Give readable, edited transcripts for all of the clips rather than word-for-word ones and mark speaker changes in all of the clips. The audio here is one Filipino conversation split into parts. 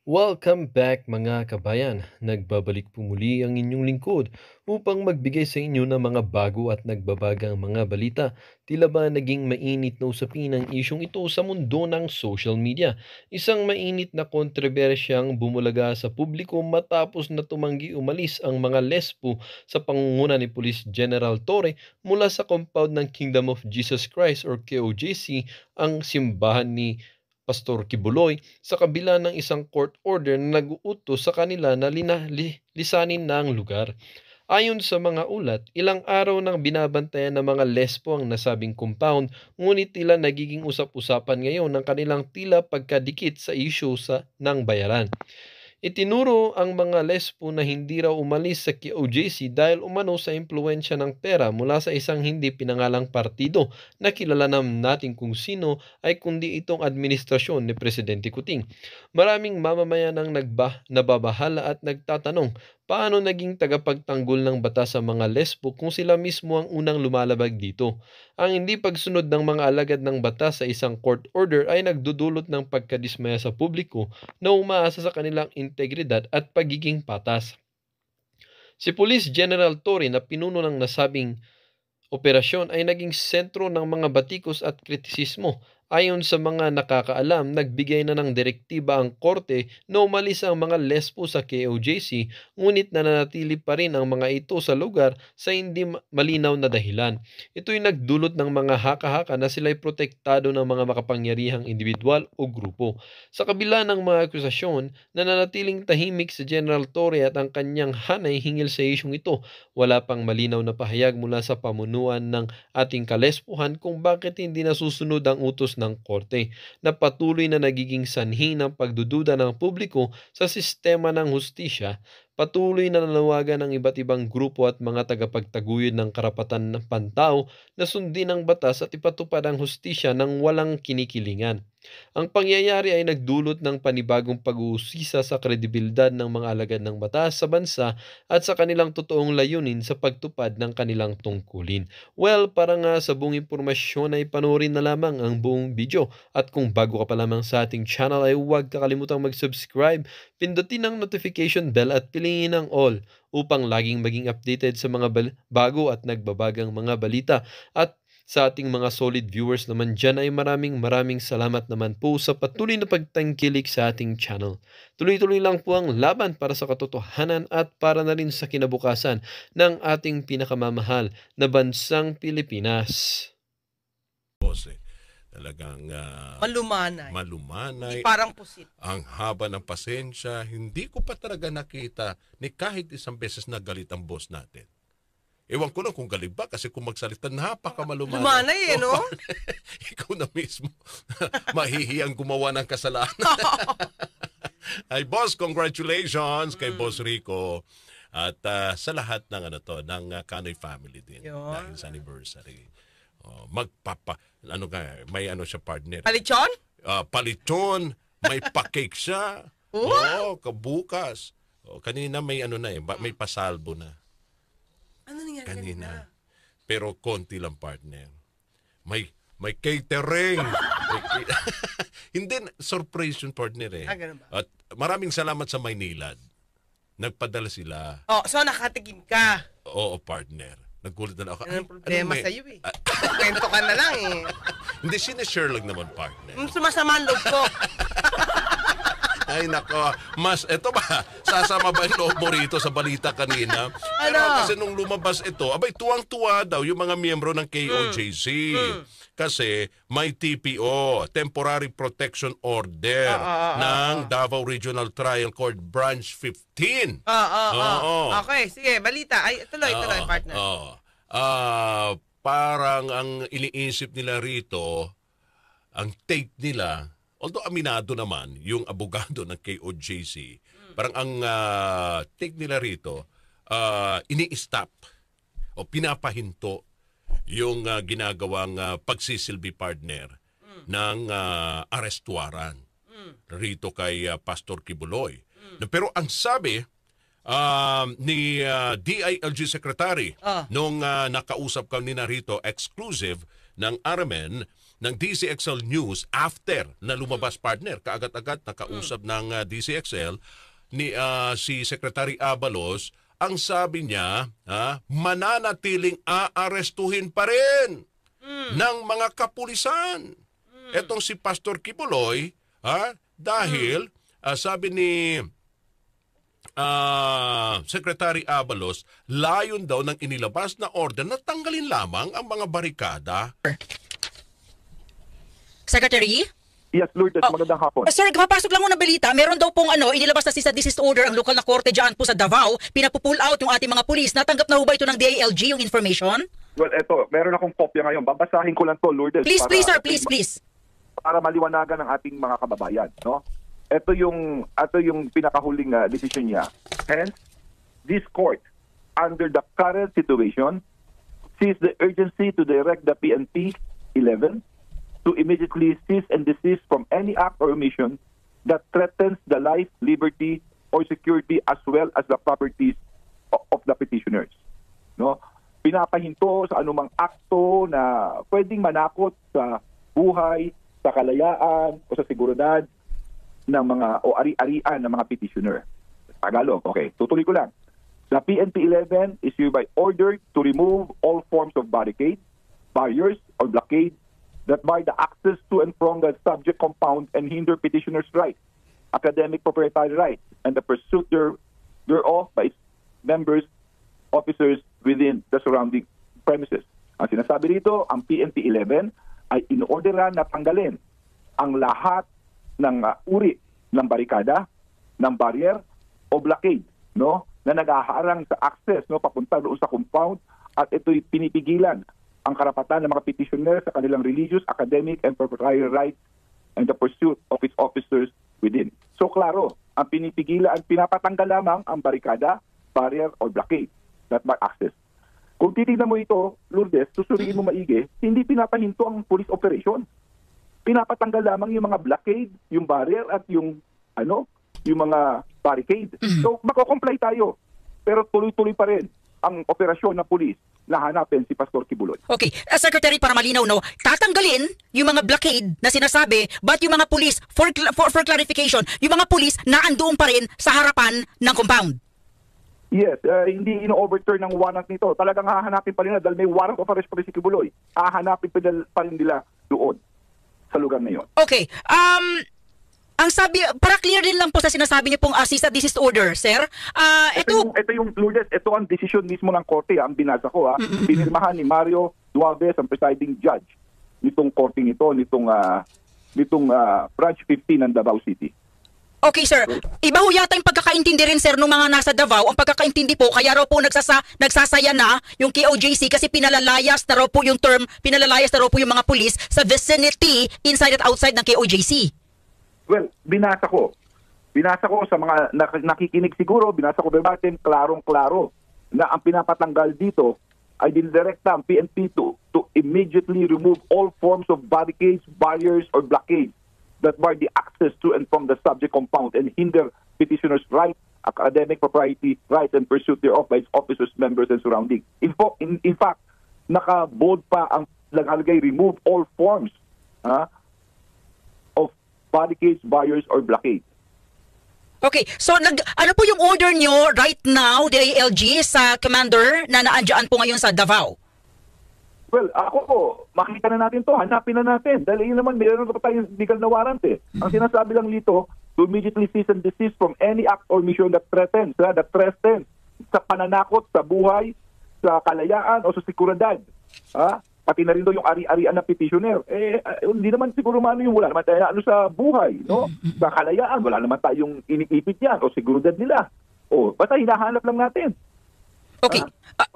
Speaker 1: Welcome back mga kabayan. Nagbabalik po muli ang inyong lingkod upang magbigay sa inyo ng mga bago at nagbabagang mga balita. Tila ba naging mainit na usapin ang isyong ito sa mundo ng social media? Isang mainit na kontrobersyang bumulaga sa publiko matapos na tumanggi umalis ang mga lesbo sa pangunguna ni Police General Torre mula sa compound ng Kingdom of Jesus Christ or KOJC, ang simbahan ni Pastor Kibuloy, sa kabila ng isang court order na nag-uutos sa kanila na lisanin na ang lugar. Ayon sa mga ulat, ilang araw nang binabantayan ng mga lesbo ang nasabing compound, ngunit tila nagiging usap-usapan ngayon ng kanilang tila pagkadikit sa issue ng bayaran. Itinuro ang mga lesbo na hindi raw umalis sa KOJC dahil umano sa impluensya ng pera mula sa isang hindi pinangalang partido na kilala naman natin kung sino ay kundi itong administrasyon ni Presidente Kuting. Maraming mamamayan ang nababahala at nagtatanong, paano naging tagapagtanggol ng batas sa mga lesbo kung sila mismo ang unang lumalabag dito? Ang hindi pagsunod ng mga alagad ng batas sa isang court order ay nagdudulot ng pagkadismaya sa publiko na umaasa sa kanilang integridad at pagiging patas. Si Police General Torre na pinuno ng nasabing operasyon ay naging sentro ng mga batikos at kritisismo. Ayon sa mga nakakaalam, nagbigay na ng direktiba ang korte na umalis ang mga lesbo sa KOJC, ngunit nananatili pa rin ang mga ito sa lugar sa hindi malinaw na dahilan. Ito'y nagdulot ng mga haka-haka na sila'y protektado ng mga makapangyarihang individual o grupo. Sa kabila ng mga akusasyon, nananatiling tahimik si General Torre at ang kanyang hanay hingil sa isyong ito. Wala pang malinaw na pahayag mula sa pamunuan ng ating kalespuhan kung bakit hindi nasusunod ang utos ng korte, na patuloy na nagiging sanhi ng pagdududa ng publiko sa sistema ng hustisya. Patuloy na nanawagan ng iba't ibang grupo at mga tagapagtaguyod ng karapatan ng pantao na sundin ang batas at ipatupad ang hustisya ng walang kinikilingan. Ang pangyayari ay nagdulot ng panibagong pag-uusisa sa kredibilidad ng mga alagad ng batas sa bansa at sa kanilang totoong layunin sa pagtupad ng kanilang tungkulin. Well, para nga sa buong impormasyon ay panoorin na lamang ang buong video. At kung bago ka pa lamang sa ating channel ay huwag kakalimutang mag-subscribe, pindutin ang notification bell at piliin ang all upang laging maging updated sa mga bago at nagbabagang mga balita. At sa ating mga solid viewers naman dyan ay maraming salamat naman po sa patuloy na pagtangkilik sa ating channel. Tuloy-tuloy lang po ang laban para sa katotohanan at para na rin sa kinabukasan ng ating pinakamamahal na bansang Pilipinas.
Speaker 2: Bose, talagang
Speaker 3: Malumanay. Hindi
Speaker 2: malumanay,
Speaker 3: parang pusit.
Speaker 2: ang haba ng pasensya. Hindi ko pa talaga nakita ni kahit isang beses na galit ang boss natin. Ewan ko lang kung galing ba kasi kung magsalita, napakamalumanay.
Speaker 3: Lumanay eh, no?
Speaker 2: Ikaw na mismo. Mahihiyang gumawa ng kasalanan. Ay, boss, congratulations kay Boss Rico. At sa lahat ng ng Kanoy family din.
Speaker 3: Yun.
Speaker 2: Dahil sa anniversary. May siya partner.
Speaker 3: Palichon?
Speaker 2: Paliton, may pa-cake siya. Oo, kabukas. Kanina may may pasalbo na.
Speaker 3: Ano nangyari
Speaker 2: Kanina. Pero konti lang, partner. May catering. Hindi, surprise yung partner eh.
Speaker 3: Ganun ba?
Speaker 2: At maraming salamat sa Maynilad. Nagpadala sila.
Speaker 3: Oh, so nakatikim ka.
Speaker 2: Oo, partner. Nagulat na ako.
Speaker 3: Anong problema
Speaker 2: may-
Speaker 3: sa'yo eh? Kwento ka na lang eh.
Speaker 2: Hindi, sinashare lang naman, partner.
Speaker 3: Sumasama ang loob ko.
Speaker 2: Ay, nako. Eto ba? Sasama ba yung loob mo rito sa balita kanina? Pero kasi nung lumabas ito, abay, tuwang-tuwa daw yung mga miyembro ng KOJC. Kasi may TPO, Temporary Protection Order, ng Davao Regional Trial Court Branch 15. Oo.
Speaker 3: Okay, sige, balita. Ay, tuloy, partner.
Speaker 2: Parang ang iniisip nila rito, ang take nila, although aminado naman yung abogado ng KOJC, parang ang take nila rito, ini-stop o pinapahinto yung ginagawang pagsisilbi, partner, ng arrest warrant rito kay Pastor Kibuloy. Pero ang sabi ni DILG Secretary nung nakausap kami na rito exclusive ng RMN, ng DCXL News after na lumabas, partner. Kaagad-agad nakausap ng DCXL ni si Secretary Abalos. Ang sabi niya, mananatiling aarestuhin pa rin ng mga kapulisan. Etong si Pastor Kibuloy, dahil sabi ni Secretary Abalos, layon daw ng inilabas na order na tanggalin lamang ang mga barikada.
Speaker 4: Secretary?
Speaker 5: Yes, Lourdes, magandang hapon.
Speaker 4: Sir, mapasok lang mo na balita. Meron daw pong inilabas na cease and desist order ang lokal na korte dyan po sa Davao. Pinapupull out yung ating mga pulis. Natanggap na ho ba ito ng DILG yung information?
Speaker 5: Well, eto, meron akong kopya ngayon. Babasahin ko lang to, Lourdes.
Speaker 4: Please, sir, please.
Speaker 5: Para maliwanagan ng ating mga kababayan, no? Ito yung pinakahuling decision niya. Hence, this court, under the current situation, sees the urgency to direct the PNP 11 to immediately cease and desist from any act or omission that threatens the life, liberty, or security as well as the properties of the petitioners. No? Pinapahinto sa anumang akto na pwedeng manakot sa buhay, sa kalayaan, o sa seguridad ng mga o ari-arian ng mga petitioner. Tagalog, okay. Tutuloy ko lang. The PNP 11 is hereby ordered to remove all forms of barricades, barriers, or blockades that bar the access to and from the subject compound and hinder petitioners' rights, academic proprietary rights, and the pursuit thereof by its members, officers within the surrounding premises. Ang sinasabi dito, ang PNP 11 ay inorderan na tanggalin ang lahat ng uri ng barikada, ng barrier o blockade, no, na naghaharang sa access, no, papunta doon sa compound, at ito'y pinipigilan ang karapatan ng mga petitioner sa kanilang religious, academic, and proprietary rights and the pursuit of its officers within. So klaro, ang pinipigilan, pinapatanggal lamang ang barikada, barrier, or blockade that bar access. Kung titignan mo ito, Lourdes, susuriin mo maigi, hindi pinapahinto ang police operation. Pinapatanggal lamang yung mga blockade, yung barrier, at yung mga barricade. So mako-comply tayo. Pero tuloy-tuloy pa rin ang operasyon ng police na hanapin si Pastor Kibuloy.
Speaker 4: Okay. Secretary, para malinaw, no, tatanggalin yung mga blockade na sinasabi, but yung mga pulis, for clarification, yung mga pulis na andoon pa rin sa harapan ng compound.
Speaker 5: Yes, hindi ino-overturn ng warrant nito. Talagang hahanapin pa rin na dahil may warrant of arrest pa rin si Kibuloy. Hahanapin pa rin nila doon sa lugar na yun.
Speaker 4: Okay. Ang sabi, para clear din lang po sa sinasabi niyo pong cease and desist order, sir.
Speaker 5: Ito yung Lourdes, ito ang decision mismo ng korte, ang binasa ko. Pinirmahan ni Mario Dualves, ang presiding judge nitong korte nito, nitong branch 15 ng Davao City.
Speaker 4: Okay, sir. Iba ho yata yung pagkakaintindi rin, sir, ng mga nasa Davao. Ang pagkakaintindi po, kaya raw po nagsasaya na yung KOJC kasi pinalalayas na raw po yung mga pulis sa vicinity inside at outside ng KOJC.
Speaker 5: Well, binasa ko sa mga nakikinig siguro, binasa ko verbatim, klarong-klaro na ang pinapatanggal dito ay dinidirekta ang PNP to immediately remove all forms of barricades, barriers, or blockades that bar the access to and from the subject compound and hinder petitioners' rights, academic propriety, rights, and pursuit thereof by its officers, members, and surrounding. In fact, naka-bold pa ang nakalagay, remove all forms of barricades, barriers, or blockades.
Speaker 4: Okay, so ano po yung order nyo right now, DILG, sa commander na naandyan po ngayon sa Davao?
Speaker 5: Well, ako po, makita na natin to, hanapin na natin. Dahil yun naman, mayroon pa tayong legal na warrant eh. Ang sinasabi lang dito, to immediately cease and desist from any act or mission that threatens sa pananakot, sa buhay, sa kalayaan, o sa sekuridad. Pati na rin doon yung ari-arian na petitioner. Hindi naman siguro yung wala naman tayo sa buhay, no? Sa kalayaan, wala naman tayong iniipit yan, o seguridad nila. Basta hinahanap lang natin.
Speaker 4: Okay.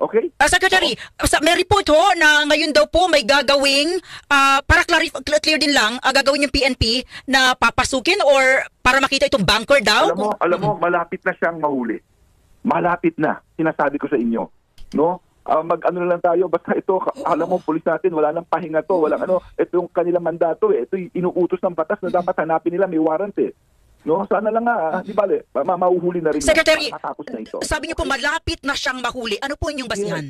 Speaker 5: Okay?
Speaker 4: Secretary, may report ho na ngayon daw po may gagawing, para clear din lang, gagawin yung PNP na papasukin or para makita itong bunker daw?
Speaker 5: Alam mo, malapit na siyang mahuli. Malapit na, sinasabi ko sa inyo. No? Mag-ano na lang tayo, basta ito, alam mo, pulis natin, wala nang pahinga to, ito yung kanilang mandato ito yung inuutos ng batas na dapat hanapin nila, may warrant No, sana lang di bale, mahuhuli na rin.
Speaker 4: Secretary,
Speaker 5: matapos na ito.
Speaker 4: Sabi niyo po malapit na siyang mahuli. Ano po inyong basihan?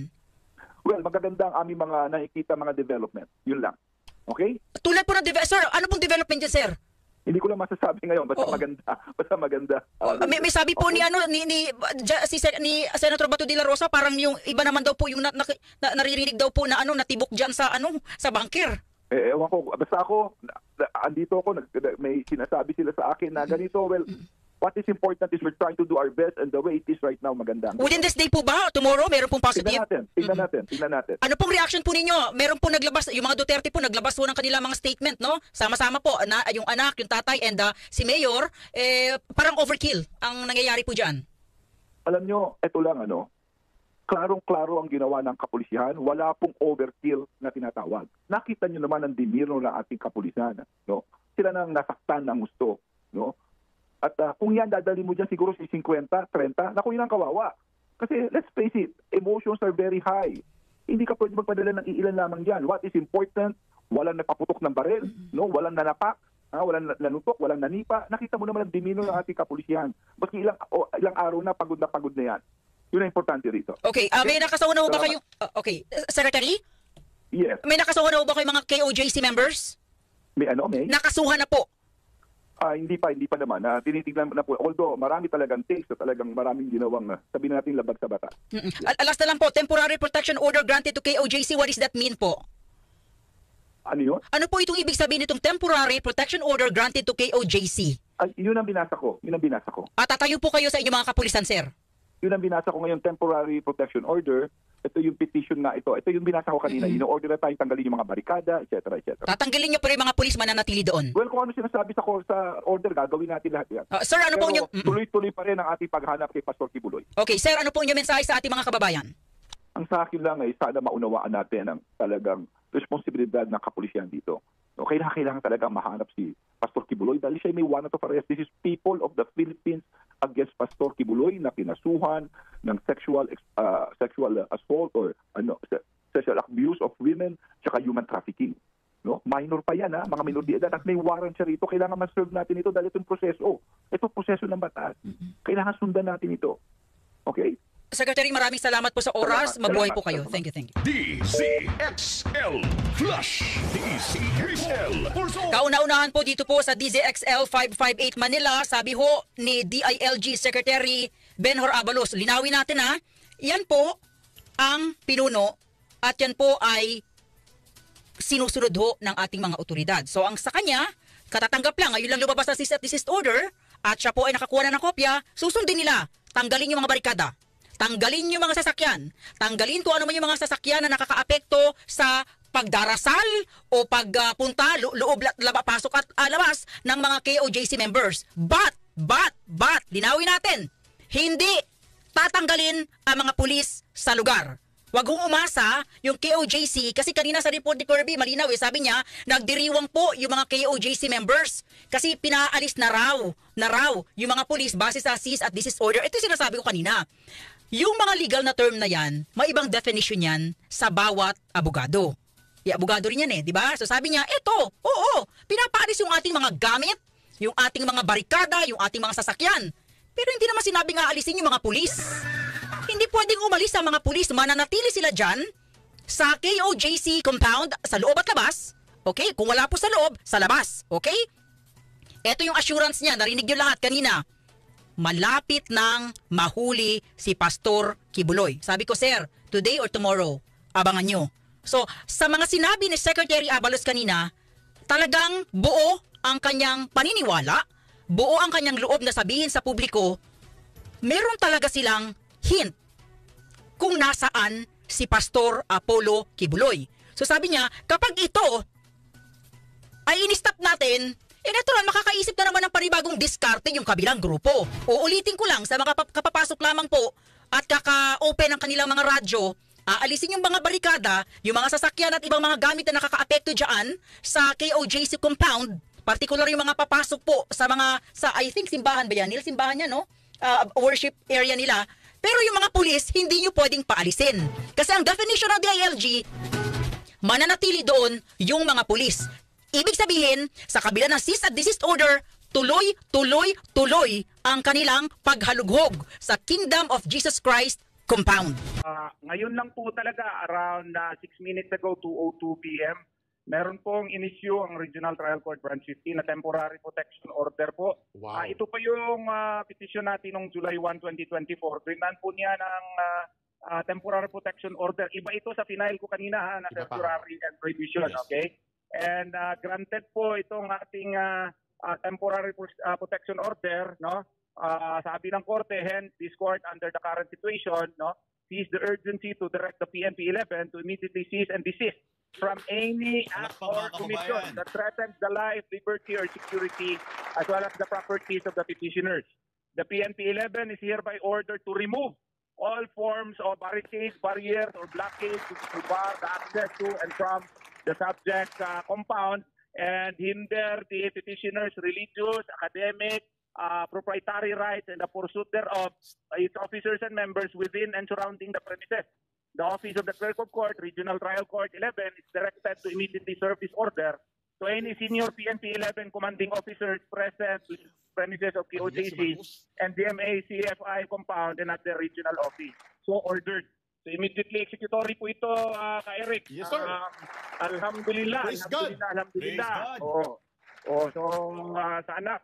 Speaker 5: Well, magaganda ang aming mga nakikita mga development. Yun lang. Okay?
Speaker 4: Tulad po ng sir, ano pong development dyan, sir?
Speaker 5: Hindi ko lang masasabi ngayon, basta
Speaker 4: Oo.
Speaker 5: maganda. Basta maganda.
Speaker 4: May sabi po ni Senator Bato de la Rosa, parang yung iba naman daw po yung naririnig daw po na natibok diyan sa bunker.
Speaker 5: Ewan ko, basta ako, andito ako, may sinasabi sila sa akin na ganito, well, what is important is we're trying to do our best and the way it is right now, maganda.
Speaker 4: Within this day po ba? Tomorrow, meron pong positive?
Speaker 5: Tingnan natin.
Speaker 4: Ano pong reaction po ninyo? Meron po naglabas, yung mga Duterte po naglabas po ng kanilang mga statement, no? Sama-sama po, yung anak, yung tatay, and si Mayor, parang overkill ang nangyayari po dyan.
Speaker 5: Alam nyo, ito lang, klarong-klaro ang ginawa ng kapulisan, wala pong overkill na tinatawag. Nakita nyo naman ang diniro ng ating kapulisan, no? Sila nang nasaktan ng gusto, no? At kung yan, dadali mo dyan siguro si 50, 30, naku, yun ang kawawa. Kasi let's face it, emotions are very high. Hindi ka pwede magpadala ng iilan lamang dyan. What is important, walang napaputok ng baril, no? Walang nanapak, walang nanutok, walang nanipa. Nakita mo naman ang demeanor ng ating kapulisan. Maski ilang araw na pagod na yan. Yun ang importante rito.
Speaker 4: Okay, may nakasawa na ho ba kayong... okay, Secretary?
Speaker 5: Yes.
Speaker 4: May nakasawa na ho ba kayong mga KOJC members?
Speaker 5: May?
Speaker 4: Nakasuhan na po.
Speaker 5: Hindi pa naman. Tinitignan na po. Although marami talagang takes at talagang maraming ginawang sabihin natin labag sa bata.
Speaker 4: Last na lang po, temporary protection order granted to KOJC. What does that mean po?
Speaker 5: Ano yun?
Speaker 4: Ano po itong ibig sabihin nitong temporary protection order granted to KOJC?
Speaker 5: Yun ang binasa ko.
Speaker 4: Tatayo po kayo sa inyong mga kapulisan, sir.
Speaker 5: Yun ang binasa ko ngayon, temporary protection order. Ito yung petition na ito. Ito yung binasa ko kanina. Ino-order na tayong tanggalin yung mga barikada, etc.
Speaker 4: Tatanggalin niyo pero yung mga pulis mananatili doon.
Speaker 5: Well, kung ano sinasabi sa order, gagawin natin lahat yan.
Speaker 4: Sir, ano po
Speaker 5: Pero
Speaker 4: yung...
Speaker 5: tuloy-tuloy pa rin ang ating paghanap kay Pastor Kibuloy.
Speaker 4: Okay, sir, ano po yung mensahe sa ating mga kababayan?
Speaker 5: Ang sa akin lang ay sana maunawaan natin ang talagang responsibilidad ng kapulisyan dito. No, kailangan talagang mahanap si Pastor Kibuloy dahil siya may warrant of arrest. This is people of the Philippines against Pastor Kibuloy na kinasuhan ng sexual assault or sexual abuse of women tsaka human trafficking. No? Minor pa yan, mga minor de edad at may warrant siya rito. Kailangan ma-serve natin ito dahil itong proseso. Ito proseso ng batas. Kailangan sundan natin ito. Okay?
Speaker 4: Secretary, maraming salamat po sa oras. Mabuhay po kayo.
Speaker 5: Salamat.
Speaker 4: Thank you.
Speaker 6: DZXL Flash. DZXL.
Speaker 4: Kauna-unahan po dito po sa DZXL 558 Manila, sabi ho ni DILG Secretary Benhur Abalos. Linawin natin yan po ang pinuno at yan po ay sinusunod ho ng ating mga otoridad. So ang sa kanya, katatanggap lang, ngayon lang lumabas sa cease at desist order at siya po ay nakakuha na ng kopya, susundin nila, tanggalin yung mga barikada. Tanggalin yung mga sasakyan. Tanggalin kung ano man yung mga sasakyan na nakakaapekto sa pagdarasal o pagpunta, loob, pasok at labas ng mga KOJC members. But, linawin natin, hindi tatanggalin ang mga pulis sa lugar. Huwag hong umasa yung KOJC kasi kanina sa report ni Kirby, malinaw sabi niya, nagdiriwang po yung mga KOJC members kasi pinaalis na raw yung mga pulis base sa cease at desist order. Ito yung sinasabi ko kanina. Yung mga legal na term na yan, may ibang definition yan sa bawat abogado. Abogado rin yan di ba? So sabi niya, pinapaalis yung ating mga gamit, yung ating mga barikada, yung ating mga sasakyan. Pero hindi naman sinabing aalisin yung mga pulis. Hindi pwedeng umalis ang mga pulis, mananatili sila dyan sa KOJC compound, sa loob at labas. Okay? Kung wala po sa loob, sa labas. Okay? Ito yung assurance niya, narinig nyo lahat kanina. Malapit nang mahuli si Pastor Kibuloy. Sabi ko, sir, today or tomorrow, abangan nyo. So, sa mga sinabi ni Secretary Abalos kanina, talagang buo ang kanyang paniniwala, buo ang kanyang loob na sabihin sa publiko, meron talaga silang hint kung nasaan si Pastor Apollo Kibuloy. So sabi niya, kapag ito ay in-stop natin, natural, makakaisip na naman ng panibagong diskarte yung kabilang grupo. Uulitin ko lang sa mga kapapasok lamang po at kaka-open ng kanilang mga radyo, aalisin yung mga barikada, yung mga sasakyan at ibang mga gamit na nakaka-apekto dyan sa KOJC compound, particular yung mga papasok po sa I think simbahan ba yan? Simbahan yan, no? Worship area nila. Pero yung mga pulis, hindi nyo pwedeng paalisin. Kasi ang definition ng DILG, mananatili doon yung mga pulis. Ibig sabihin, sa kabila ng cease at desist order, tuloy ang kanilang paghalughog sa Kingdom of Jesus Christ compound.
Speaker 7: Ngayon lang po talaga, around 6 minutes ago, 2:02 p.m., meron pong inisyu ang Regional Trial Court Branch 15 na temporary protection order po.
Speaker 6: Wow.
Speaker 7: Ito pa yung petition natin noong July 1, 2024. Grinan po niya ng temporary protection order. Iba ito sa final ko kanina na
Speaker 6: Iba pa.
Speaker 7: temporary and prohibition,
Speaker 6: Yes.
Speaker 7: okay? And granted po itong ating temporary protection order, no? Sabi ng korte, hence this court under the current situation, no, sees the urgency to direct the PNP 11 to immediately cease and desist from any act or commission that threatens the life, liberty, or security as well as the properties of the petitioners. The PNP 11 is hereby ordered to remove all forms of barricades, barriers, or blockades to bar the access to and from the subject compound and hinder the petitioners' religious, academic, proprietary rights and the pursuit thereof by its officers and members within and surrounding the premises. The Office of the Clerk of Court, Regional Trial Court 11, is directed to immediately serve this order to any senior PNP 11 commanding officers present with premises of KOJC and DMA CFI compound and at the regional office. So ordered. So immediately executory po ito, ka-Eric.
Speaker 6: Yes, sir.
Speaker 7: Alhamdulillah.
Speaker 6: Praise God.
Speaker 7: Alhamdulillah.
Speaker 6: Praise God.
Speaker 7: So sana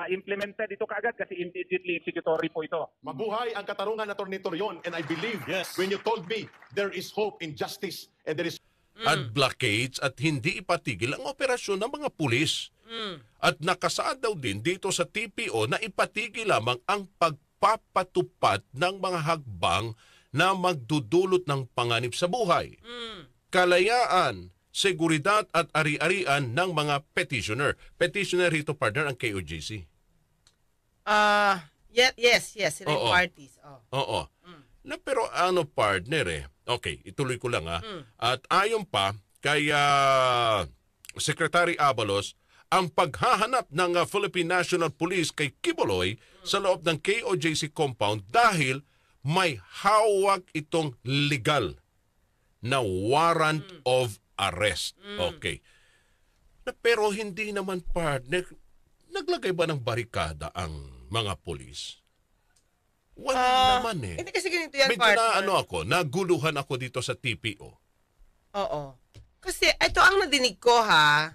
Speaker 7: implemented ito kaagad kasi immediately executory po ito.
Speaker 6: Mabuhay ang katarungan, Atty. Torion, and I believe
Speaker 8: Yes.
Speaker 6: when you told me there is hope in justice and there is
Speaker 2: At blockades at hindi ipatigil ang operasyon ng mga pulis. At nakasaad daw din dito sa TPO na ipatigil lamang ang pagpapatupad ng mga hagbang na magdudulot ng panganib sa buhay, kalayaan, seguridad at ari-arian ng mga petitioner. Petitioner rito, partner, ang KOJC.
Speaker 3: Yes, sila
Speaker 2: Oo.
Speaker 3: yung parties. Oh.
Speaker 2: Oo. Na pero ano, partner Okay, ituloy ko lang At ayon pa kay Secretary Abalos, ang paghahanap ng Philippine National Police kay Quiboloy sa loob ng KOJC compound dahil may hawak itong legal na warrant of arrest. Okay. Na pero hindi naman, partner, naglagay ba ng barikada ang mga pulis? Wala naman
Speaker 3: Hindi kasi ganito yan,
Speaker 2: Medyo
Speaker 3: partner.
Speaker 2: naguluhan ako dito sa TPO.
Speaker 3: Oo. Kasi ito ang nadinig ko, ha?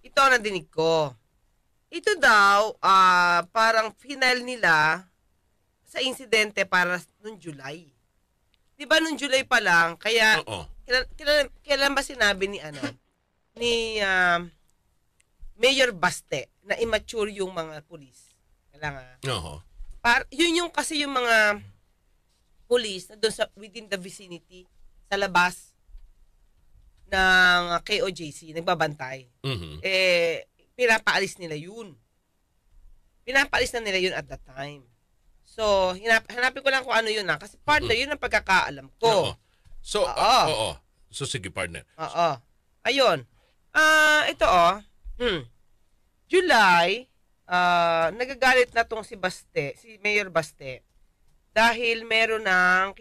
Speaker 3: Ito ang nadinig ko. Ito daw, parang final nila sa insidente para noong July. Di ba noong July pa lang, kaya
Speaker 2: Oo.
Speaker 3: kailan ba sinabi ni Mayor Baste na immature yung mga pulis? Kailangan.
Speaker 2: Oo.
Speaker 3: Yun yung kasi yung mga police na doon sa within the vicinity sa labas ng KOJC nagbabantay.
Speaker 2: Mhm.
Speaker 3: Pinapaalis nila yun. Pinapaalis na nila yun at that time. So, hanapin ko lang kung ano yun kasi partner, yun ang pagkakaalam
Speaker 2: Oo.
Speaker 3: ko.
Speaker 2: So,
Speaker 3: Oo.
Speaker 2: So, sige, partner.
Speaker 3: Oo. Ayun. Ito July, nagagalit na tong si Mayor Baste, dahil meron ng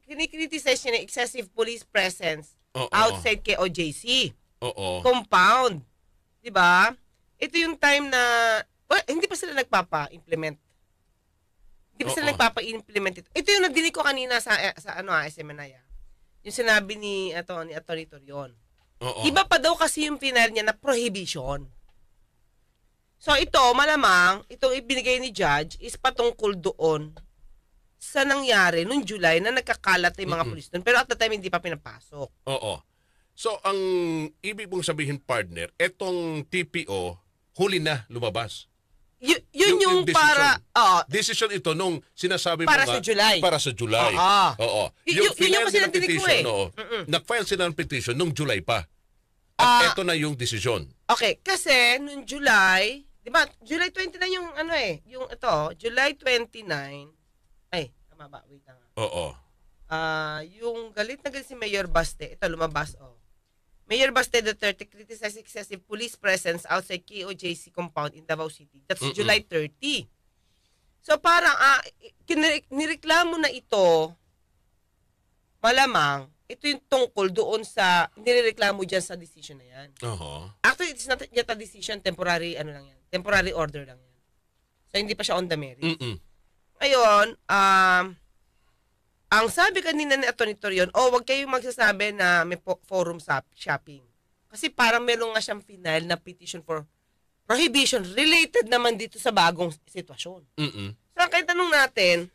Speaker 3: kinikriticize niya ng excessive police presence
Speaker 2: Oo.
Speaker 3: outside KOJC
Speaker 2: Oo.
Speaker 3: compound. 'Di ba? Ito yung time na hindi pa sila nagpapa-implement. Hindi pa sila
Speaker 2: Oo.
Speaker 3: nagpapa-implement ito. Ito yung nadinig ko kanina sa SMNI. Yung sinabi ni Atty. Torion.
Speaker 2: Oo.
Speaker 3: Iba pa daw kasi yung final niya na prohibition. So ito, malamang, itong ibinigay ni Judge is patungkol doon sa nangyari noong July na nagkakalat yung mga pulis doon. Pero at the time, hindi pa pinapasok.
Speaker 2: Oo. So, ang ibig mong sabihin, partner, etong TPO, huli na lumabas.
Speaker 3: Yun yung
Speaker 2: decision.
Speaker 3: para...
Speaker 2: Decision ito nung sinasabi
Speaker 3: Para
Speaker 2: mo
Speaker 3: sa July.
Speaker 2: Para sa July.
Speaker 3: Oo.
Speaker 2: Oo.
Speaker 3: Yun yung
Speaker 2: final
Speaker 3: kasi
Speaker 2: nilang
Speaker 3: natinig ko
Speaker 2: petition,
Speaker 3: eh.
Speaker 2: oo. Nag-file sila ng petition nung July pa. At eto na yung decision.
Speaker 3: Okay, kasi noong July, di ba, July 29 yung yung ito, July 29, ay, tama ba? Wait lang.
Speaker 2: Oo.
Speaker 3: Yung galit na galit si Mayor Baste, ito lumabas, Mayor Baste III criticized excessive police presence outside KOJC compound in Davao City. That's July 30. So parang nireklamo na ito, malamang, ito yung tungkol doon sa, nireklamo dyan sa decision na yan.
Speaker 2: Oo.
Speaker 3: Actually, it's not yet a decision, temporary, lang yan. Temporary order lang yan. So, hindi pa siya on the merit. Ngayon, ang sabi kanina ni Atty. Torion, wag kayong magsasabi na may forum shopping. Kasi parang meron nga siyang final na petition for prohibition related naman dito sa bagong sitwasyon. So, kaya tanong natin,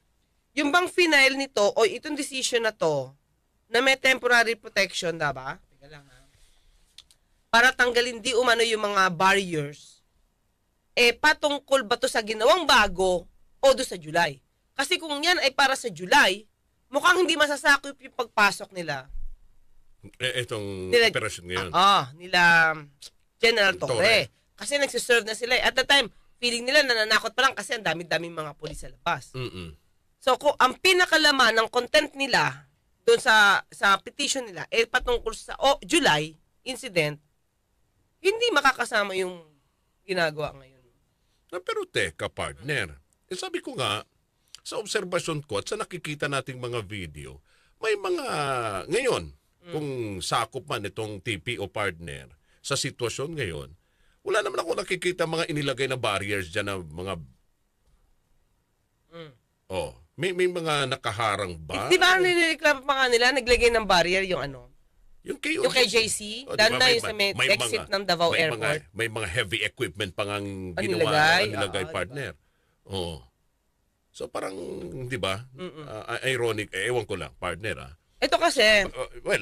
Speaker 3: yung bang final nito o itong decision na to na may temporary protection, diba? Teka lang ha. Para tanggalin di umano yung mga barriers, patungkol ba to sa ginawang bago o do sa July? Kasi kung yan ay para sa July, mukhang hindi masasakop yung pagpasok nila.
Speaker 2: Itong
Speaker 3: Nila,
Speaker 2: operasyon ngayon.
Speaker 3: Nila General Torre. Kasi nagsiserve na sila. At the time, feeling nila nananakot pa lang kasi ang dami-daming mga pulis sa labas. So, kung ang pinakalaman ng content nila doon sa petition nila, patungkol sa July incident, hindi makakasama yung ginagawa ngayon.
Speaker 2: Pero teka, partner. Sabi ko nga, sa obserbasyon ko at sa nakikita nating mga video, may mga, ngayon, kung sakop man itong TPO partner, sa sitwasyon ngayon, wala naman ako nakikita mga inilagay na barriers dyan na mga... may mga nakaharang ba?
Speaker 3: Di ba nilireklamo pa nga nila, naglagay ng barrier yung ano?
Speaker 2: Yung
Speaker 3: kay JC, dahil na yung sa exit ng Davao Airport.
Speaker 2: May mga heavy equipment pang ang nilagay partner. Diba? So parang, di ba? Ironic, ewan ko lang, partner
Speaker 3: Ito kasi,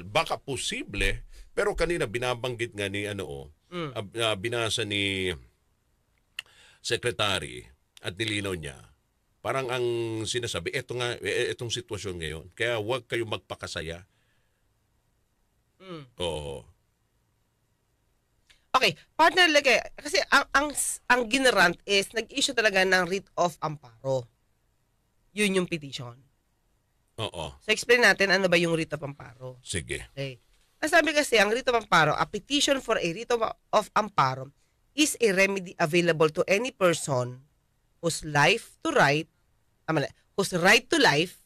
Speaker 2: baka posible, pero kanina binabanggit nga ni binasa ni Secretary at nilinaw niya, parang ang sinasabi, etong sitwasyon ngayon, kaya huwag kayo magpakasaya. Oo.
Speaker 3: Okay, partner lagi, kasi ang ginarant is, nag-issue talaga ng writ of amparo. Yun yung petition.
Speaker 2: Oo.
Speaker 3: So, explain natin ano ba yung writ of amparo.
Speaker 2: Sige.
Speaker 3: Okay. Ang sabi kasi, ang writ of amparo, a petition for a writ of amparo is a remedy available to any person whose right to life,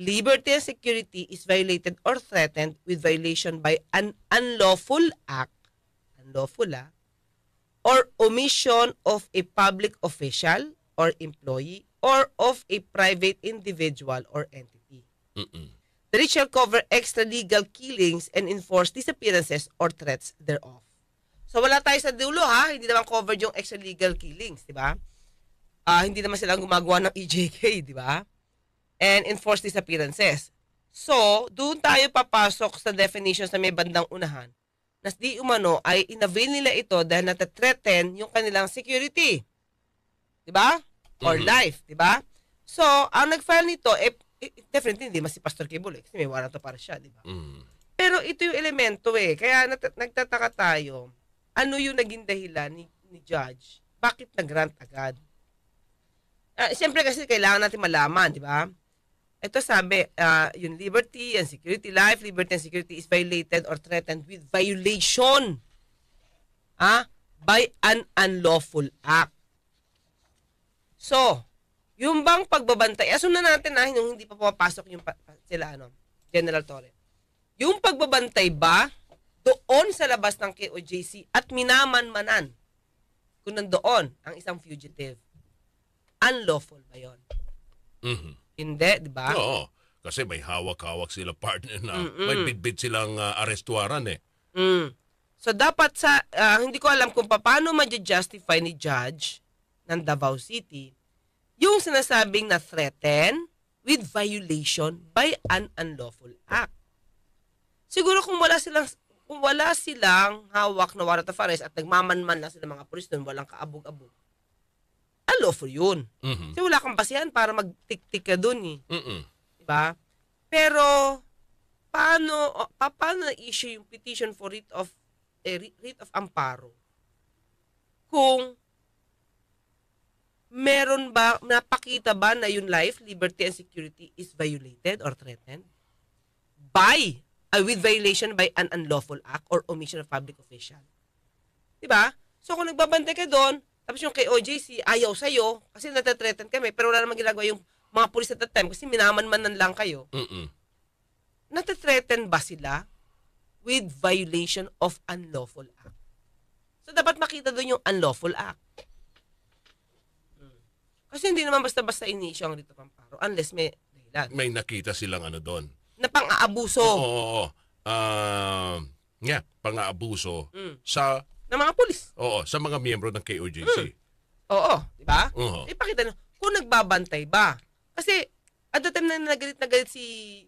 Speaker 3: liberty and security is violated or threatened with violation by an unlawful act, or omission of a public official or employee or of a private individual or entity. The writ shall cover extralegal killings and enforce disappearances or threats thereof. So wala tayo sa dulo hindi naman covered yung extralegal killings, di ba? Hindi naman sila gumagawa ng EJK, di ba? And enforce disappearances. So, doon tayo papasok sa definitions na may bandang unahan. Na di umano ay inavail nila ito dahil natathreaten yung kanilang security. Di ba? Or life, di ba? So, ang nag-file nito, definitely hindi mas si Pastor Kibul kasi may warrant para siya, di ba? Pero ito yung elemento Kaya nagtataka tayo, ano yung naging dahilan ni Judge? Bakit nag-grant agad? Siyempre kasi kailangan natin malaman, di ba? Ito sabi, yung liberty and security, life, liberty and security is violated or threatened with violation by an unlawful act. So, yung bang pagbabantay, assume na natin yung hindi pa pumapasok yung General Torre. Yung pagbabantay ba doon sa labas ng KOJC at minamanmanan kung nandoon ang isang fugitive, unlawful ba yun? Hindi, di ba?
Speaker 2: Oo. Kasi may hawak-hawak sila partner na may bitbit silang arrestuaran
Speaker 3: So dapat hindi ko alam kung paano ma-justify ni Judge ng Davao City yung sinasabing na threaten with violation by an unlawful act. Siguro kung wala silang hawak na warrant of arrest at nagmamanman na sila mga pulis doon, walang kaabog-abog, unlawful yun. Kasi wala kang basihan para magtik-tik ka doon Diba? Pero, paano na-issue yung petition for writ of amparo kung meron ba, napakita ba na yung life, liberty, and security is violated or threatened with violation by an unlawful act or omission of public official? Diba? So, kung nagbabantay ka doon, tapos yung kay OJC, ayaw sa'yo, kasi natathreaten kami, pero wala namang ginagawa yung mga pulis at that time, kasi minamanmanan lang kayo. Natathreaten ba sila with violation of unlawful act? So, dapat makita doon yung unlawful act. Kasi hindi naman basta-basta ini-issue ang writ of amparo unless may dahilan.
Speaker 2: May nakita silang doon.
Speaker 3: Na pang-aabuso.
Speaker 2: Oo. Yeah, pang-aabuso
Speaker 3: Mm.
Speaker 2: sa
Speaker 3: ng mga pulis.
Speaker 2: sa mga miyembro ng KOJC.
Speaker 3: Oo, di ba?
Speaker 2: Oo.
Speaker 3: Ipakita na kung nagbabantay ba. Kasi at the time na nagalit si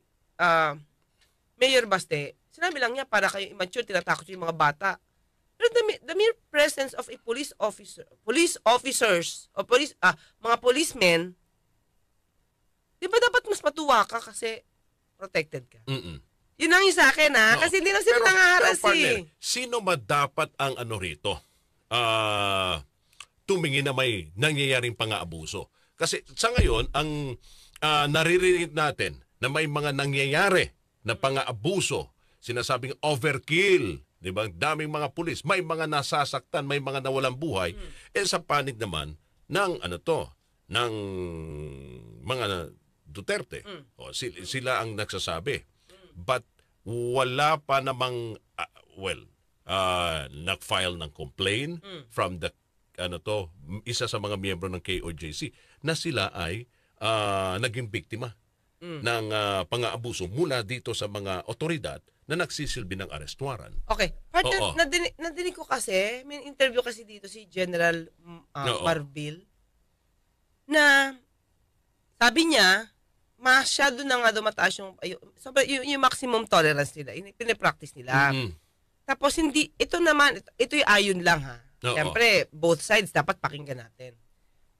Speaker 3: Mayor Baste, sinabi lang niya para kayo immature, tinatakot yung mga bata. Pero the mere presence of a police officers, o mga policemen, di ba dapat mas matuwa ka kasi protected ka?
Speaker 2: Mm-mm.
Speaker 3: Yun ang yung sa akin, ha?
Speaker 2: Oo.
Speaker 3: Kasi hindi na sila nangaharas,
Speaker 2: partner,
Speaker 3: eh.
Speaker 2: sino dapat ang ano rito? Tumingin na may nangyayaring pang-aabuso. Kasi sa ngayon, ang naririnig natin na may mga nangyayari na pang-aabuso, sinasabing overkill, di ba? Daming mga pulis, may mga nasasaktan, may mga nawalang buhay. Sa panig naman ng ng mga Duterte. Sila ang nagsasabi. But wala pa namang nag-file ng complaint from the isa sa mga miyembro ng KOJC na sila ay naging biktima ng pang-aabuso mula dito sa mga otoridad na nagsisilbi ng arrest warrant.
Speaker 3: Okay. Partner,
Speaker 2: Oo.
Speaker 3: nadinig ko kasi, may interview kasi dito si General
Speaker 2: Oo.
Speaker 3: Marbil na sabi niya, masyado na nga mataas yung maximum tolerance nila, pinipractice nila.
Speaker 2: Mm.
Speaker 3: Tapos ito yung ayon lang ha.
Speaker 2: Oo.
Speaker 3: Siyempre, both sides dapat pakinggan natin.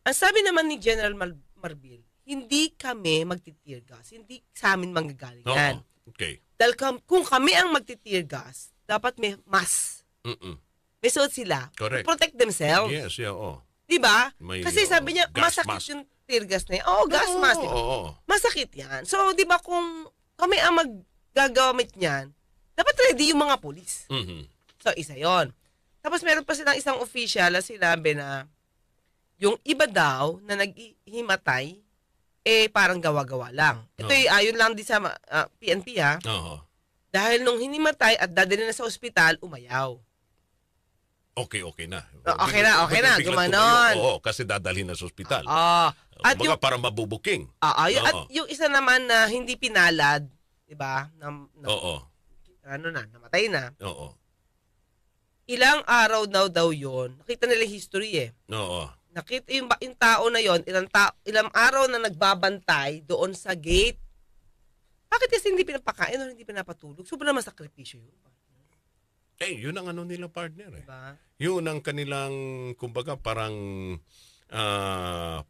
Speaker 3: Ang sabi naman ni General Marbil, hindi kami magti-tear gas, hindi sa amin manggagaling yan.
Speaker 2: Okay.
Speaker 3: Dahil kung kami ang magti-tear gas, dapat may mask.
Speaker 2: Mm-mm.
Speaker 3: May suot sila.
Speaker 2: Correct.
Speaker 3: To protect themselves.
Speaker 2: Yes, yeah,
Speaker 3: Di ba?
Speaker 2: May,
Speaker 3: Kasi sabi niya,
Speaker 2: gas
Speaker 3: masakit
Speaker 2: mask.
Speaker 3: yung tear gas na yan. Oo, gas mask. Diba?
Speaker 2: Oo.
Speaker 3: Masakit yan. So, di ba kung kami ang maggagamit niyan, dapat ready yung mga pulis.
Speaker 2: Mhm.
Speaker 3: So, isa yon. Tapos meron pa silang isang official na sinabi na yung iba daw na naghihimatay, parang gawa-gawa lang. Ito ayon lang din sa PNP ha.
Speaker 2: Oo.
Speaker 3: Dahil nung hinimatay at dadalhin na sa ospital, umayaw.
Speaker 2: Okay na.
Speaker 3: Okay na.
Speaker 2: Biglang
Speaker 3: Gumanon.
Speaker 2: tumayo. Oo, kasi dadalhin na sa ospital.
Speaker 3: At
Speaker 2: Kumbaga para mabubuking.
Speaker 3: at yung isa naman na hindi pinalad, 'di ba?
Speaker 2: Oo.
Speaker 3: Namatay na.
Speaker 2: Oo.
Speaker 3: Ilang araw daw 'yon. Nakita nila yung history eh.
Speaker 2: Oo.
Speaker 3: Nakita yung tao na 'yon, ilang araw na nagbabantay doon sa gate. Bakit kasi hindi pinapakain o hindi pinapatulog? Sobrang masakripisyo yun.
Speaker 2: Yun ang nila partner eh.
Speaker 3: Diba?
Speaker 2: Yun ang kanilang, kumbaga parang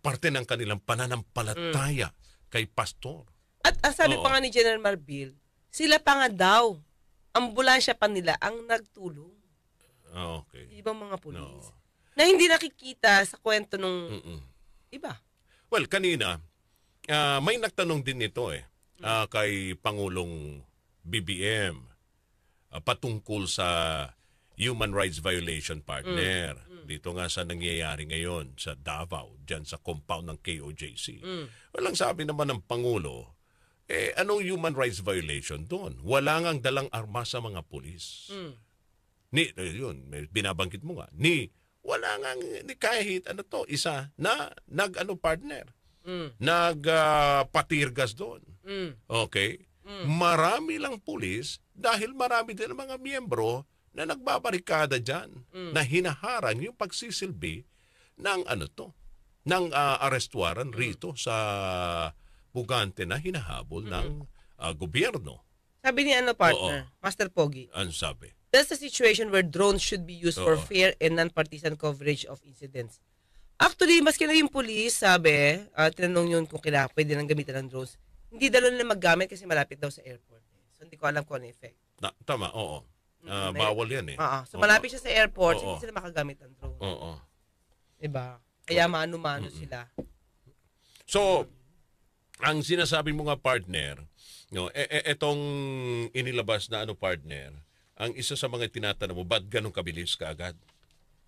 Speaker 2: parte ng kanilang pananampalataya kay pastor.
Speaker 3: At ang sabi
Speaker 2: Oo.
Speaker 3: pa nga ni General Marbil, sila pa nga daw, ambulansya pa nila ang nagtulong.
Speaker 2: Okay.
Speaker 3: Ibang mga pulis.
Speaker 2: No.
Speaker 3: Na hindi nakikita sa kwento nung iba.
Speaker 2: Well, kanina, may nagtanong din nito kay Pangulong BBM patungkol sa human rights violation partner. Dito nga sa nangyayari ngayon sa Davao, dyan sa compound ng KOJC. Walang sabi naman ng Pangulo, anong human rights violation doon? Wala ngang dalang armas sa mga pulis. Yun, binabanggit mo nga, wala ngang kahit isa na partner. Nagpatirgas doon. Okay? Marami lang pulis dahil marami din mga miyembro na nagbabarikada dyan na hinaharang yung pagsisilbi ng ng arrest warrant rito sa bugante na hinahabol ng gobyerno.
Speaker 3: Sabi ni partner, Master Pogi,
Speaker 2: Ano sabi?
Speaker 3: that's a situation where drones should be used for fair and non-partisan coverage of incidents. Actually, maski na yung police, sabi, tinanong yun kung pwede nang gamitan ng drones. Hindi daw nila maggamit kasi malapit daw sa airport. So, hindi ko alam kung ano effect.
Speaker 2: Tama, oo. Bawal yan eh.
Speaker 3: So, malapit siya sa airport,
Speaker 2: Oo.
Speaker 3: hindi sila makagamit ng drone.
Speaker 2: Oo.
Speaker 3: Diba? Kaya mano-mano sila.
Speaker 2: So, ang sinasabi mo nga partner, etong inilabas na partner, ang isa sa mga tinatanong mo, ba't ganun kabilis ka agad?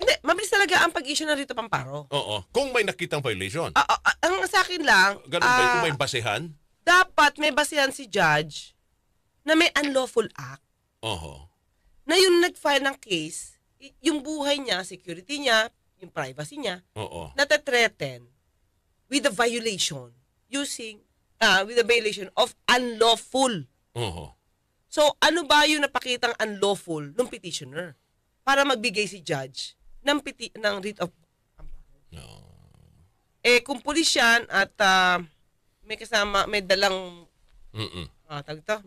Speaker 3: Hindi, mabilis talaga ang pag-issue ng Rito Pamparo.
Speaker 2: Oo. Kung may nakitang violation.
Speaker 3: Ang sa akin lang,
Speaker 2: Ganun ba? Kung may basehan?
Speaker 3: dapat may basihan si judge na may unlawful act.
Speaker 2: Oo.
Speaker 3: Na yung nag-file ng case, yung buhay niya, security niya, yung privacy niya,
Speaker 2: Oo.
Speaker 3: natatreten with the violation of unlawful.
Speaker 2: Oo.
Speaker 3: So, ano ba yung napakitang unlawful ng petitioner para magbigay si judge ng writ of
Speaker 2: No.
Speaker 3: kung pulis yan at may dalang
Speaker 2: Mm-mm.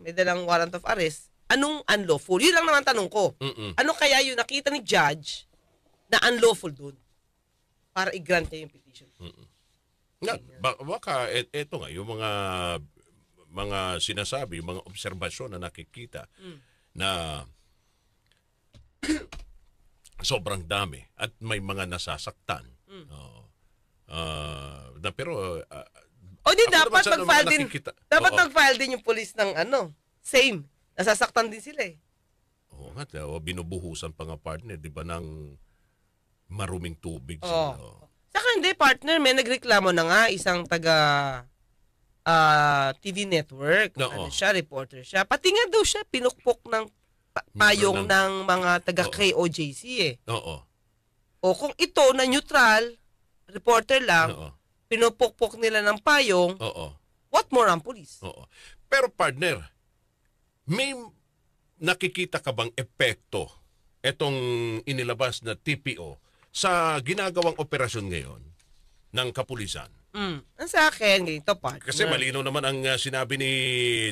Speaker 3: may dalang warrant of arrest, anong unlawful? Yun lang naman tanong ko.
Speaker 2: Mm-mm.
Speaker 3: Ano kaya yung nakita ni judge na unlawful doon para i-grant niya yung petition?
Speaker 2: Baka eto nga yung mga sinasabi, yung mga obserbasyon na nakikita na sobrang dami at may mga nasasaktan. Pero
Speaker 3: O di
Speaker 2: ako
Speaker 3: dapat
Speaker 2: naman sa
Speaker 3: mag-file
Speaker 2: mga
Speaker 3: din.
Speaker 2: nakikita-
Speaker 3: Dapat
Speaker 2: Oo.
Speaker 3: mag-file din yung police ng same. Nasasaktan din sila eh.
Speaker 2: Oo nga, binubuhusan pa nga partner, di ba, ng maruming tubig.
Speaker 3: Oo. Saka hindi, partner, may nagreklamo na nga isang taga TV network.
Speaker 2: Oo.
Speaker 3: Reporter siya. Pati nga daw siya pinukpok ng payong ng mga taga
Speaker 2: Oo.
Speaker 3: KOJC eh.
Speaker 2: Oo.
Speaker 3: O kung ito na neutral, reporter lang,
Speaker 2: Oo.
Speaker 3: pinupukpok nila ng payong,
Speaker 2: Oo.
Speaker 3: what more ang police?
Speaker 2: Oo. Pero partner, may nakikita ka bang epekto etong inilabas na TPO sa ginagawang operasyon ngayon ng kapulisan?
Speaker 3: Ang sa akin, ganito partner.
Speaker 2: Kasi malinaw naman ang sinabi ni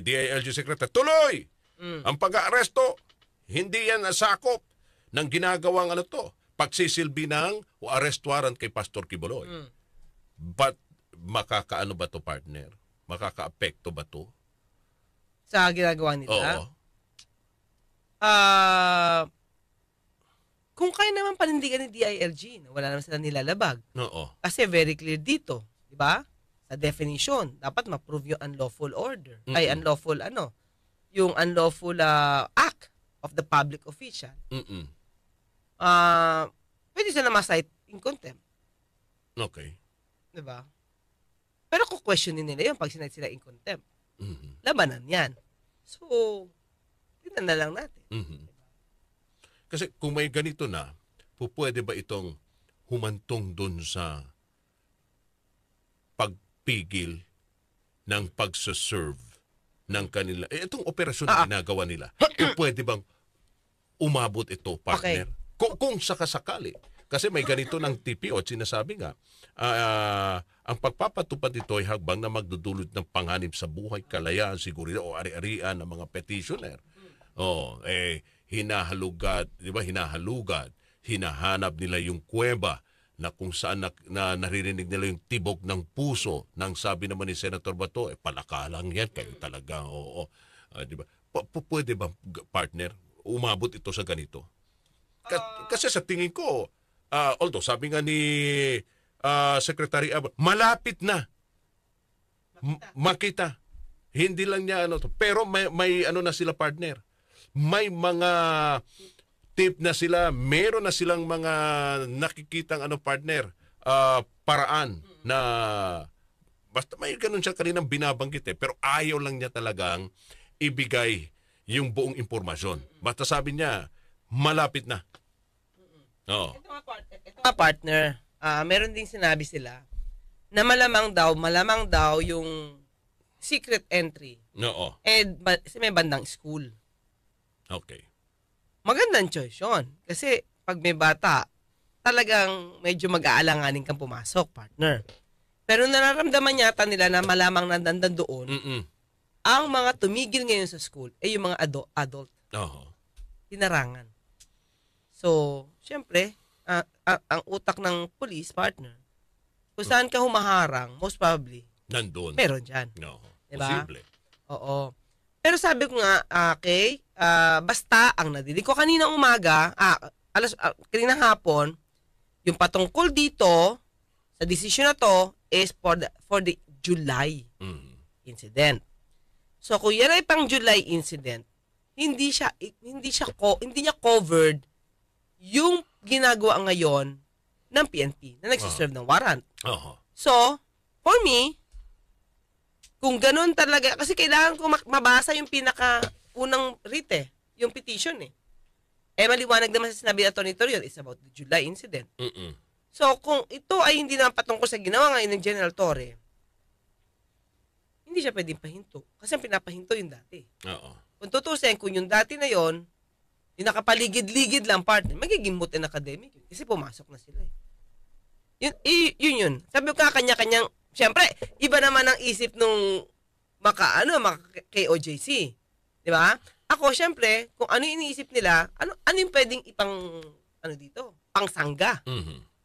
Speaker 2: DILG Secretary, tuloy! Ang pag-aaresto, hindi yan nasakop ng ginagawang pagsisilbi ng arrest warrant kay Pastor Quiboloy. But makakaano ba to partner? Makakaapekto ba to?
Speaker 3: Sa ginagawa nila?
Speaker 2: Oo.
Speaker 3: Kung kaya naman panindigan ni DILG, wala naman sila nilalabag.
Speaker 2: Oo.
Speaker 3: Kasi very clear dito, di ba? Sa definition, dapat ma-prove yung unlawful order. Ay, unlawful yung unlawful act of the public official.
Speaker 2: Mm-mm.
Speaker 3: Pwede sila ma-cite in contempt.
Speaker 2: Okay.
Speaker 3: Di ba? Pero kung questionin nila yun pag sinite sila in contempt,
Speaker 2: Mhm.
Speaker 3: labanan yan. So, tignan na lang natin.
Speaker 2: Mhm. Kasi kung may ganito na, pwede ba itong humantong dun sa pagpigil ng pagsaserve ng kanila? Itong operasyon na ginagawa nila, pwede bang umabot ito, partner? Kung sakasakali. Kasi may ganito ng TPO at sinasabi nga, ang pagpapatupad nito ay hagbang na magdudulot ng panganib sa buhay, kalayaan, seguridad o ari-arian ng mga petitioner. Hinahalugad, di ba, hinahanap nila yung kuweba na kung saan na naririnig nila yung tibok ng puso ng sabi naman ni Senator Bato, palakalang yan, kayo talaga, oo. Di ba? Pwede ba, partner, umabot ito sa ganito? Kasi sa tingin ko, although sabi nga ni Secretary Abad, malapit na makita. Hindi lang niya pero may na sila, partner. May mga tip na sila, meron na silang mga nakikitang partner, paraan na basta may ganun siya kaninang binabanggit pero ayaw lang niya talagang ibigay yung buong impormasyon. Basta sabi niya, malapit na. Oo.
Speaker 3: Ito nga partner, meron ding sinabi sila na malamang daw yung secret entry.
Speaker 2: Oo.
Speaker 3: May bandang school.
Speaker 2: Okay.
Speaker 3: Magandang choice yun. Kasi pag may bata, talagang medyo mag-aalanganin kang pumasok, partner. Pero nararamdaman yata nila na malamang nandandan doon, ang mga tumigil ngayon sa school ay yung mga adult.
Speaker 2: Oo.
Speaker 3: Tinarangan. So, syempre, ang utak ng police, partner, kung saan ka humaharang, most probably,
Speaker 2: nandun.
Speaker 3: meron dyan.
Speaker 2: No.
Speaker 3: Diba?
Speaker 2: Posible.
Speaker 3: Oo. Pero sabi ko nga, basta ang nadidig ko kaninang umaga, kaninang hapon, yung patungkol dito, sa decision na to, is for the July incident. So, kung yan ay pang July incident, hindi niya covered yung ginagawa ngayon ng PNP na nagsiserve ng warrant.
Speaker 2: Oo.
Speaker 3: So, for me, kung ganun talaga, kasi kailangan ko mabasa yung pinaka-unang writ yung petition maliwanag naman sa sinabi ni Atty. Torion, it's about the July incident. So, kung ito ay hindi naman patungkol sa ginawa ngayon ng General Torre, hindi siya pwedeng pahinto. Kasi ang pinapahinto yung dati.
Speaker 2: Oo.
Speaker 3: Kung tutusin, kung yung dati na yon, yung nakapaligid-ligid lang partner, magiging moot and academic yun. Kasi pumasok na sila eh. Yun. Sabi ko kanya-kanyang, siyempre, iba naman ang isip nung maka KOJC. Di ba? Ako, siyempre, kung ano yung iniisip nila, ano yung pwedeng dito? Pangsangga.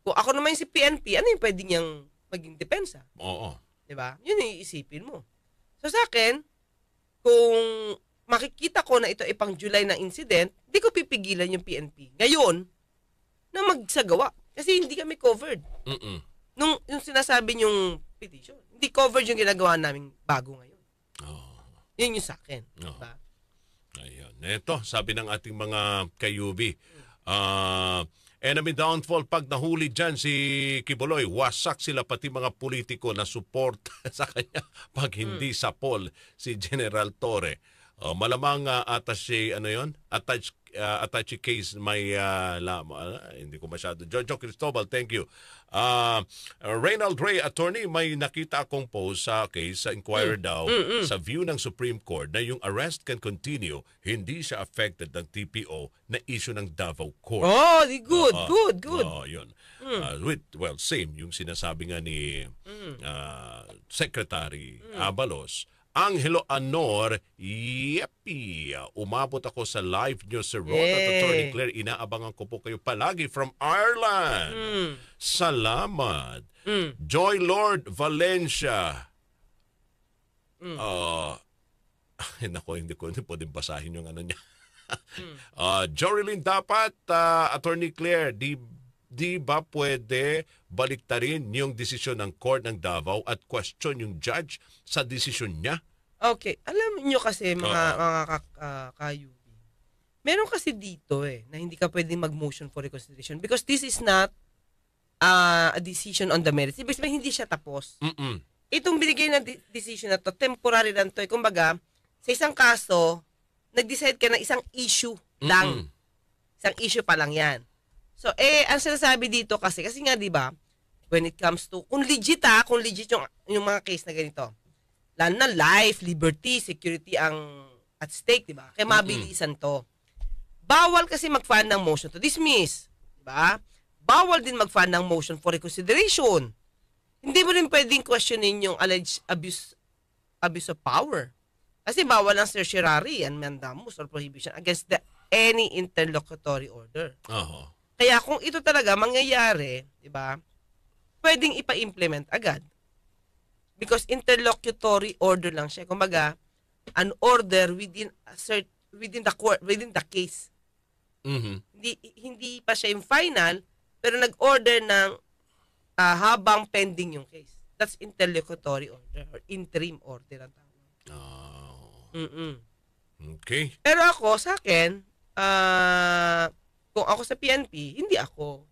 Speaker 3: Kung ako naman yung si PNP, ano yung pwedeng niyang maging depensa?
Speaker 2: Oo.
Speaker 3: Di ba? Yun yung iisipin mo. So sa akin, kung makikita ko na ito ay pang July na incident, di ko pipigilan yung PNP. Ngayon, na magsagawa. Kasi hindi kami covered. Yung sinasabi yung petition, hindi covered yung ginagawa namin bago ngayon. Yun yung sa akin. Diba?
Speaker 2: Ayan. Ito, sabi ng ating mga kayubi, enemy downfall pag nahuli dyan si Kibuloy, wasak sila pati mga politiko na support sa kanya pag hindi sa poll si General Torre. Malamang attache case may hindi ko masyado. Jojo Cristobal, thank you. Reynald Ray, attorney, may nakita akong post sa case sa Inquirer daw sa view ng Supreme Court na yung arrest can continue, hindi siya affected ng TPO na issue ng Davao Court.
Speaker 3: Oh, good.
Speaker 2: Yun. Same yung sinasabi nga ni Secretary Abalos. Angelo Anor, yepi. Umabot ako sa live news sa Road at Attorney Claire. Inaabangan ko po kayo palagi from Ireland. Salamat. Joy Lord Valencia. Nako, hindi ko pwedeng basahin yung ano niya. Jorilyn, dapat, Attorney Claire, di ba pwede baliktarin yung desisyon ng court ng Davao at question yung judge sa desisyon niya?
Speaker 3: Okay. Alam niyo kasi mga kayubi, meron kasi dito na hindi ka pwedeng mag-motion for reconsideration because this is not a decision on the merits. Ibig sabihin, hindi siya tapos. Itong binigay na decision na to, temporary lang to. Kumbaga, sa isang kaso, nag-decide ka na isang issue lang. Isang issue pa lang yan. So, ang sinasabi dito kasi nga, di ba, when it comes to, kung legit yung mga case na ganito, lalo na life, liberty, security ang at stake, di ba? Kaya mabilisan to. Bawal kasi mag-file ng motion to dismiss. Di ba? Bawal din mag-file ng motion for reconsideration. Hindi mo rin pwedeng questionin yung alleged abuse of power. Kasi bawal ang certiorari and mandamus or prohibition against any interlocutory order. Kaya kung ito talaga mangyayari, di ba, pwedeng ipa-implement agad. Because interlocutory order lang siya. Kumbaga, an order within the case. Hindi pa siya yung final, pero nag-order ng habang pending yung case. That's interlocutory order or interim order ang tawag.
Speaker 2: Okay.
Speaker 3: Pero ako, sa akin, kung ako sa PNP, hindi ako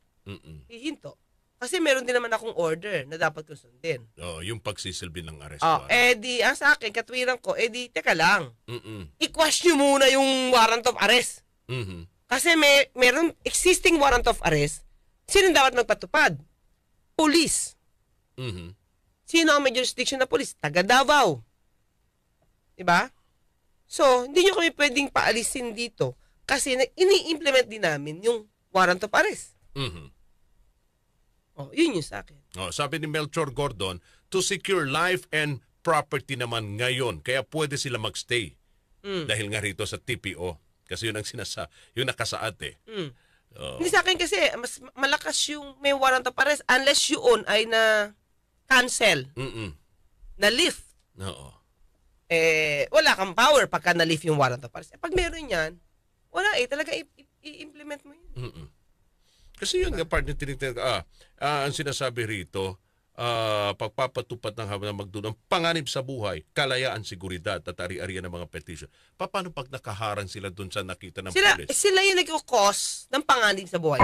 Speaker 3: hihinto. Kasi meron din naman akong order na dapat kong sundin.
Speaker 2: Yung pagsisilbi ng arrest
Speaker 3: warrant. Sa akin, katwiran ko, teka lang. I-question muna yung warrant of arrest. Kasi meron existing warrant of arrest, sino dapat magpatupad? Police. Sino ang may jurisdiction na police? Taga Davao. Diba? So, hindi nyo kami pwedeng paalisin dito. Kasi ini-implement din namin yung warrant of arrest. Yun yung sa akin.
Speaker 2: Sabi ni Melchor Gordon, to secure life and property naman ngayon. Kaya pwede sila magstay. Dahil nga rito sa TPO. Kasi yun ang yung nakasaad
Speaker 3: Hindi sa akin kasi, mas malakas yung may warrant of arrest unless yun ay na cancel. Na lift. Wala kang power pagka na lift yung warrant of arrest. Pag meron yan, wala talaga i-implement mo yun.
Speaker 2: Kasi yun nga part ng tinitingnan, ang sinasabi rito, pagpapatupad ng habang magdunang panganib sa buhay, kalayaan, seguridad at ari-arian ng mga petition. Paano pag nakaharang sila dun sa nakita ng police?
Speaker 3: Sila yung nag-cause ng panganib sa buhay.